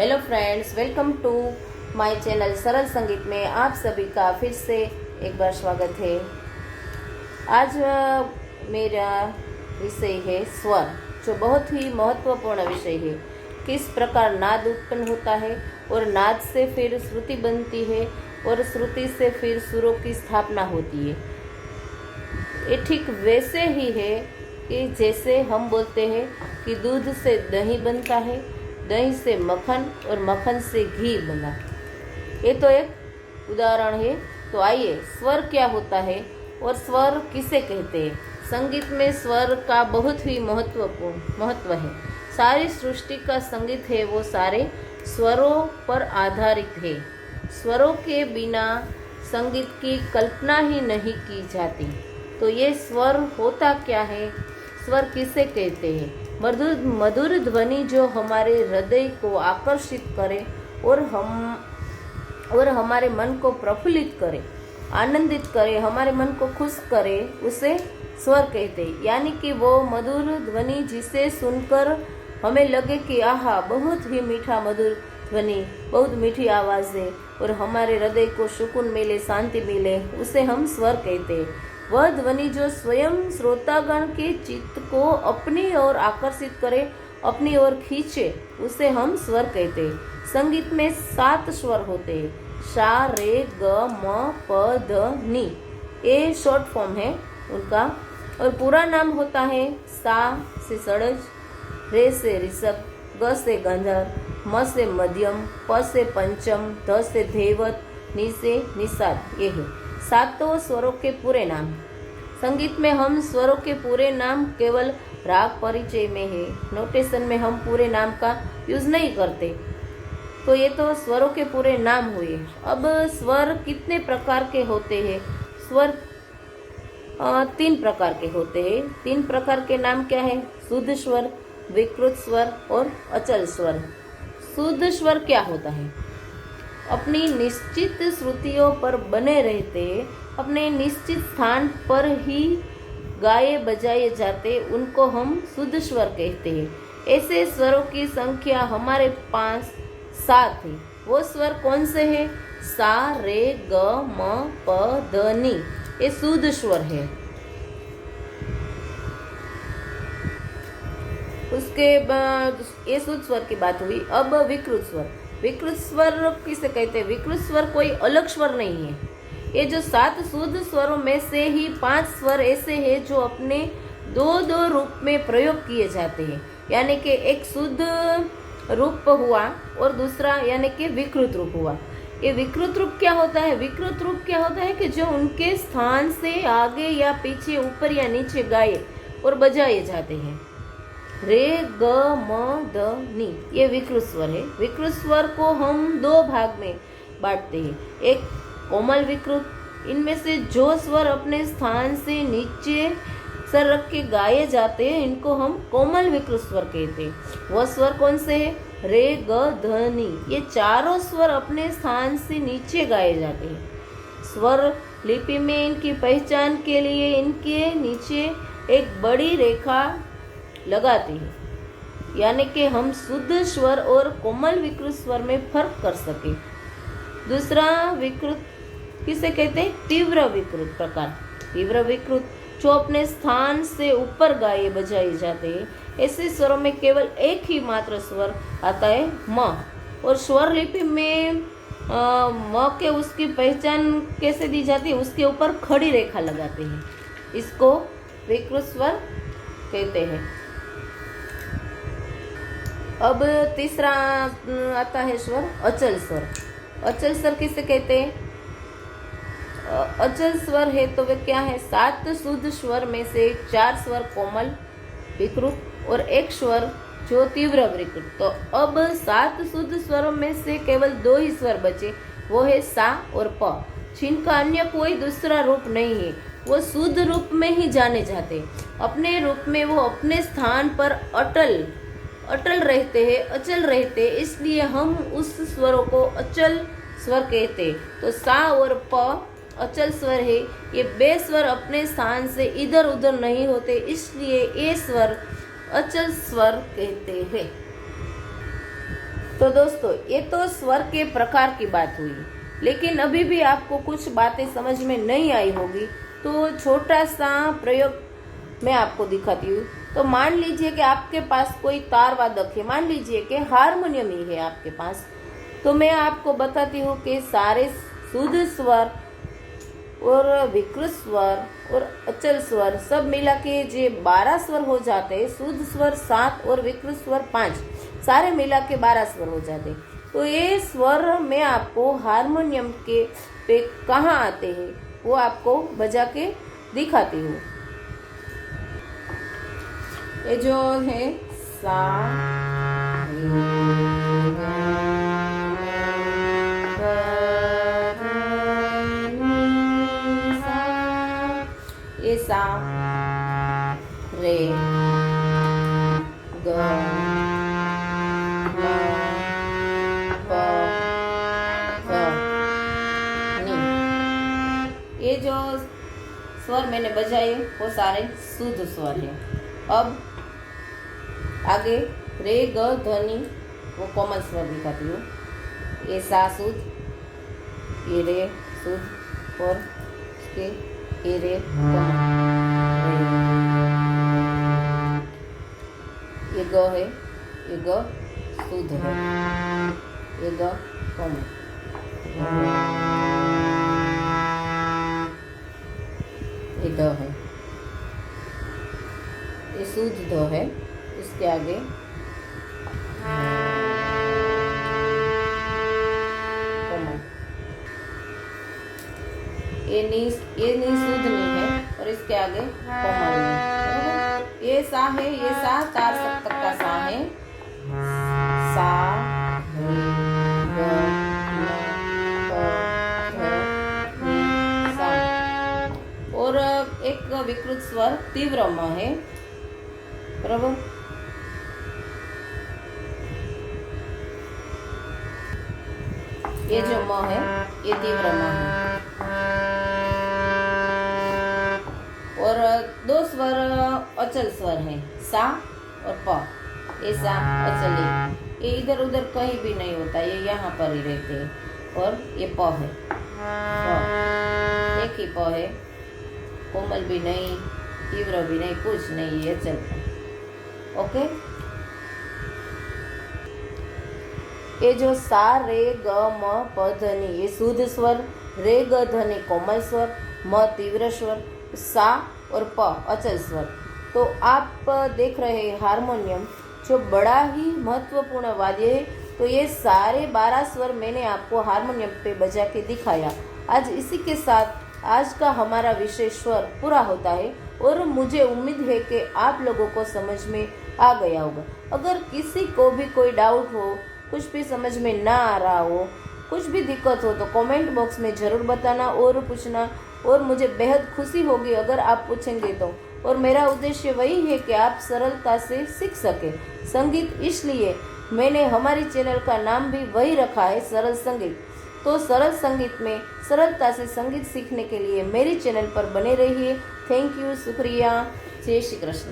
Hello friends, welcome to my channel Saral Sangeet में आप सभी का फिर से एक बार स्वागत है। आज मेरा विषय है स्वर, जो बहुत ही महत्वपूर्ण विषय है। किस प्रकार नाद उत्पन्न होता है और नाद से फिर श्रुति बनती है और श्रुति से फिर सुरों की स्थापना होती है। ये ठीक वैसे ही है कि जैसे हम बोलते हैं कि दूध से दही बनता है, दही से मक्खन और मक्खन से घी बना। ये तो एक उदाहरण है। तो आइए, स्वर क्या होता है और स्वर किसे कहते हैं। संगीत में स्वर का बहुत ही महत्व है। सारी सृष्टि का संगीत है वो सारे स्वरों पर आधारित है। स्वरों के बिना संगीत की कल्पना ही नहीं की जाती। तो ये स्वर होता क्या है, स्वर किसे कहते हैं। मधुर ध्वनि जो हमारे हृदय को आकर्षित करे और हमारे मन को प्रफुल्लित करे, आनंदित करे, हमारे मन को खुश करे, उसे स्वर कहते हैं। यानी कि वो मधुर ध्वनि जिसे सुनकर हमें लगे कि आहा, बहुत ही मीठा मधुर ध्वनि, बहुत मीठी आवाज़ है और हमारे हृदय को सुकून मिले, शांति मिले, उसे हम स्वर कहते हैं। वह ध्वनि जो स्वयं श्रोतागण के चित्त को अपनी ओर आकर्षित करे, अपनी ओर खींचे, उसे हम स्वर कहते हैं। संगीत में 7 स्वर होते हैं, सा, रे, ग, म, प, ध, नी। ये शॉर्ट फॉर्म है उनका। और पूरा नाम होता है सा से षड्ज, रे से ऋषभ, ग से गांधार, म से मध्यम, प से पंचम, ध से धैवत, नी से निषाद। ये है 7 स्वरों के पूरे नाम। संगीत में हम स्वरों के पूरे नाम केवल राग परिचय में है, नोटेशन में हम पूरे नाम का यूज नहीं करते। तो ये तो स्वरों के पूरे नाम हुए। अब स्वर कितने प्रकार के होते हैं। स्वर 3 प्रकार के होते हैं। 3 प्रकार के नाम क्या है? शुद्ध स्वर, विकृत स्वर और अचल स्वर। शुद्ध स्वर क्या होता है? अपनी निश्चित श्रुतियों पर बने रहते, अपने निश्चित स्थान पर ही गाए बजाए जाते, उनको हम शुद्ध स्वर कहते हैं। ऐसे स्वरों की संख्या हमारे पास 7 है। वो स्वर कौन से हैं? सा, रे, ग, म, प, ध, नी। ये शुद्ध स्वर है। उसके बाद ये शुद्ध स्वर की बात हुई। अब विकृत स्वर। विकृत स्वर किसे कहते हैं? विकृत स्वर कोई अलग स्वर नहीं है। ये जो 7 शुद्ध स्वरों में से ही 5 स्वर ऐसे हैं जो अपने 2 रूप में प्रयोग किए जाते हैं। यानी कि एक शुद्ध रूप हुआ और दूसरा यानी कि विकृत रूप हुआ। ये विकृत रूप क्या होता है? विकृत रूप क्या होता है कि जो उनके स्थान से आगे या पीछे, ऊपर या नीचे गाए और बजाए जाते हैं। रे, ग, म, ध, नी, ये विकृत स्वर है। विकृत स्वर को हम 2 भाग में बांटते हैं। एक कोमल विकृत, इनमें से जो स्वर अपने स्थान से नीचे सर रख के गाए जाते हैं, इनको हम कोमल विकृत स्वर कहते हैं। वह स्वर कौन से है? रे, ग, ध, नी। ये चारों स्वर अपने स्थान से नीचे गाए जाते हैं। स्वर लिपि में इनकी पहचान के लिए इनके नीचे एक बड़ी रेखा लगाती है, यानी कि हम शुद्ध स्वर और कोमल विकृत स्वर में फर्क कर सके। दूसरा विकृत किसे कहते हैं? तीव्र विकृत प्रकार। तीव्र विकृत जो अपने स्थान से ऊपर गाए बजाए जाते हैं। ऐसे स्वरों में केवल एक ही मात्र स्वर आता है, म। और स्वर लिपि में म के उसकी पहचान कैसे दी जाती है? उसके ऊपर खड़ी रेखा लगाते हैं। इसको विकृत स्वर कहते हैं। अब तीसरा आता है स्वर अचल स्वर। अचल स्वर किसे कहते हैं? अचल स्वर है तो वे क्या है? 7 शुद्ध स्वर में से 4 स्वर कोमल विकृत और 1 स्वर जो तीव्र विकृत। तो अब 7 शुद्ध स्वरों में से केवल 2 ही स्वर बचे, वो है सा और प, जिनका अन्य कोई दूसरा रूप नहीं है। वो शुद्ध रूप में ही जाने जाते, अपने रूप में वो अपने स्थान पर अटल रहते हैं, अचल रहते, इसलिए हम उस स्वरों को अचल स्वर कहते हैं। तो सा और प अचल स्वर है। ये 2 स्वर अपने स्थान से इधर उधर नहीं होते, इसलिए ये स्वर अचल स्वर कहते हैं। तो दोस्तों ये तो स्वर के प्रकार की बात हुई, लेकिन अभी भी आपको कुछ बातें समझ में नहीं आई होगी, तो छोटा सा प्रयोग मैं आपको दिखाती हूँ। तो मान लीजिए कि आपके पास कोई तार वादक है, मान लीजिए कि हारमोनियम ही है आपके पास, तो मैं आपको बताती हूँ कि सारे शुद्ध स्वर और विकृत स्वर और अचल स्वर सब मिला के जो 12 स्वर हो जाते हैं, शुद्ध स्वर 7 और विकृत स्वर 5, सारे मिला के 12 स्वर हो जाते हैं। तो ये स्वर मैं आपको हारमोनियम के पे कहाँ आते हैं वो आपको बजा के दिखाती हूँ। ये जो है सा, ये सा, रे, ग, म, प, ध, नी। ये जो स्वर मैंने बजाए वो सारे शुद्ध स्वर हैं। अब आगे रे ग ध नी वो कोमल स्वर दिखाती हूँ। ये सा शुद्ध, ये रे शुद्ध और इसके ये रे कोमल, ये ग है, ये ग शुद्ध है, ये ग कोमल, ये ध है, ये शुद्ध ध है। इसके आगे कोमल, ये नी शुद्ध नी है और इसके आगे कोमल नी। ये सा है, ये सा 4 सप्तक का सा है, सा, रे, ग, म, प, ध, नी, सा। और एक विकृत स्वर तीव्र म है, बराबर। ये जो म है ये तीव्र म है। और 2 स्वर अचल स्वर है, सा और प। ये सा अचल है, ये इधर उधर कहीं भी नहीं होता, ये यहाँ पर ही रहते हैं। और ये प है, प, एक ही प है, कोमल भी नहीं, तीव्र भी नहीं, कुछ नहीं, ये अचल प। ओके। ये जो सा रे ग म प ध नी ये शुद्ध स्वर, रे ग ध नी कोमल स्वर, म तीव्र स्वर, सा और प अचल स्वर। तो आप देख रहे हैं हारमोनियम जो बड़ा ही महत्वपूर्ण वाद्य है। तो ये सारे 12 स्वर मैंने आपको हारमोनियम पे बजा के दिखाया। आज इसी के साथ आज का हमारा विषय स्वर पूरा होता है और मुझे उम्मीद है कि आप लोगों को समझ में आ गया होगा। अगर किसी को भी कोई डाउट हो, कुछ भी समझ में ना आ रहा हो, कुछ भी दिक्कत हो तो कमेंट बॉक्स में ज़रूर बताना और पूछना, और मुझे बेहद खुशी होगी अगर आप पूछेंगे तो। और मेरा उद्देश्य वही है कि आप सरलता से सीख सके संगीत, इसलिए मैंने हमारी चैनल का नाम भी वही रखा है, सरल संगीत। तो सरल संगीत में सरलता से संगीत सीखने के लिए मेरी चैनल पर बने रहिए। थैंक यू, शुक्रिया, जय श्री कृष्ण।